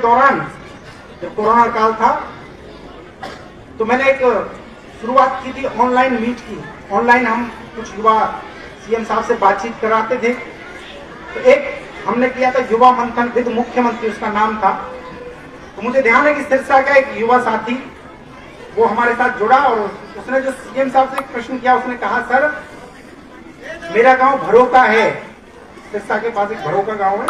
दौरान जब कोरोना काल था तो मैंने एक शुरुआत की थी, ऑनलाइन मीट की। ऑनलाइन हम कुछ युवा सीएम साहब से बातचीत कराते थे। तो एक हमने किया था युवा मंथन विद मुख्यमंत्री, उसका नाम था। तो मुझे ध्यान है कि सिरसा का एक युवा साथी वो हमारे साथ जुड़ा और उसने जो सीएम साहब से एक प्रश्न किया, उसने कहा, सर मेरा गांव भरोका है, सिरसा के पास एक भरोका गांव है,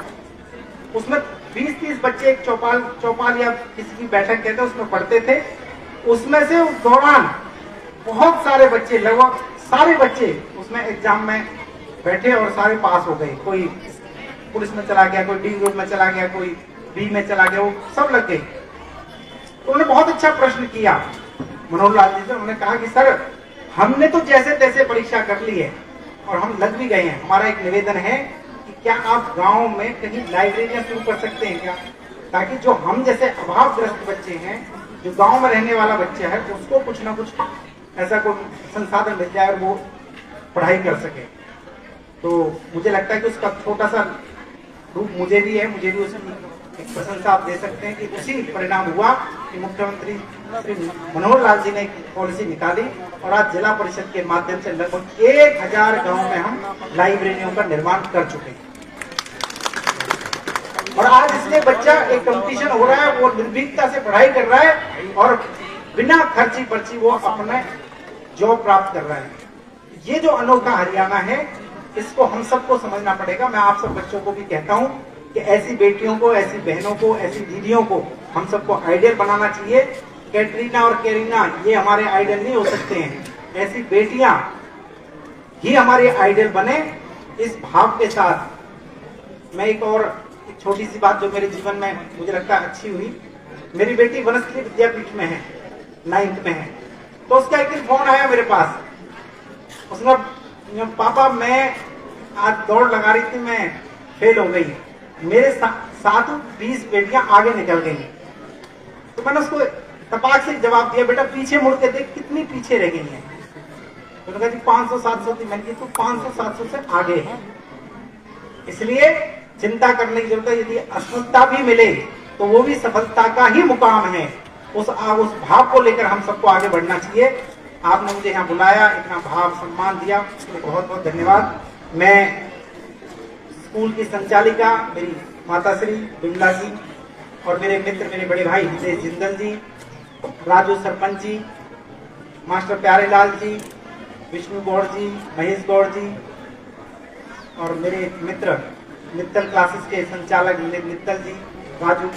उसमें 20-30 बच्चे एक चौपाल या किसी की बैठक कहते हैं उसमें पढ़ते थे। उसमें से उस दौरान बहुत सारे बच्चे, लगभग सारे बच्चे उसमें एग्जाम में बैठे और सारे पास हो गए। कोई पुलिस में चला गया, कोई डी ग्रुप में चला गया, कोई बी में चला गया, वो सब लग गए। तो उन्होंने बहुत अच्छा प्रश्न किया मनोहर लाल जी से। उन्होंने कहा कि सर हमने तो जैसे तैसे परीक्षा कर ली है और हम लग भी गए हैं, हमारा एक निवेदन है कि क्या आप गांव में कहीं लाइब्रेरियां शुरू कर सकते हैं क्या, ताकि जो हम जैसे अभावग्रस्त बच्चे हैं, जो गांव में रहने वाला बच्चा है, उसको कुछ ना कुछ ऐसा कोई संसाधन मिल जाए और वो पढ़ाई कर सके। तो मुझे लगता है कि उसका छोटा सा रूप मुझे भी है, मुझे भी उसकी एक प्रशंसा आप दे सकते हैं कि उसी परिणाम हुआ कि मुख्यमंत्री श्री मनोहर लाल जी ने एक पॉलिसी निकाली और आज जिला परिषद के माध्यम से लगभग 1000 गांव में हम लाइब्रेरियों का निर्माण कर चुके हैं। और आज इसलिए बच्चा एक कंपटीशन हो रहा है, वो निर्भीकता से पढ़ाई कर रहा है और बिना खर्ची पर्ची वो अपने जॉब प्राप्त कर रहा है। ये जो अनोखा हरियाणा है, इसको हम सबको समझना पड़ेगा। मैं आप सब बच्चों को भी कहता हूं कि ऐसी बेटियों को, ऐसी बहनों को, ऐसी दीदियों को हम सबको आइडियल बनाना चाहिए। कैटरीना और कैरीना ये हमारे आइडियल नहीं हो सकते हैं, ऐसी बेटियां ही हमारे आइडियल बने। इस भाव के साथ मैं एक छोटी सी बात जो मेरे जीवन में मुझे लगता है अच्छी हुई। मेरी बेटी वनस्थली विद्यापीठ में है, 9th में है। तो उसका एक दिन फोन आया मेरे पास, उसने पापा मैं आज दौड़ लगा रही थी, मैं फेल हो गई, मेरे साथ 20 बेटियां आगे निकल गई। तो मैंने उसको तपाक से जवाब दिया, बेटा पीछे मुड़ के देख कितनी पीछे रह गई है। तो कहा जी 500-700 थी। मैंने कहा तो 500-700 से आगे है, इसलिए चिंता करने की जरूरत है। यदि असफलता भी मिले तो वो भी सफलता का ही मुकाम है। उस भाव को लेकर हम सबको आगे बढ़ना चाहिए। आपने मुझे यहाँ बुलाया, इतना भाव सम्मान दिया, उसके बहुत बहुत धन्यवाद। मैं स्कूल की संचालिका मेरी माताश्री बिमला जी और मेरे मित्र, मेरे बड़े भाई हितेश जिंदल जी, राजू सरपंच जी, मास्टर प्यारेलाल जी, विष्णु गौड़ जी, महेश गौड़ जी और मेरे मित्र मित्तल क्लासेस के संचालक मित्तल जी, राजू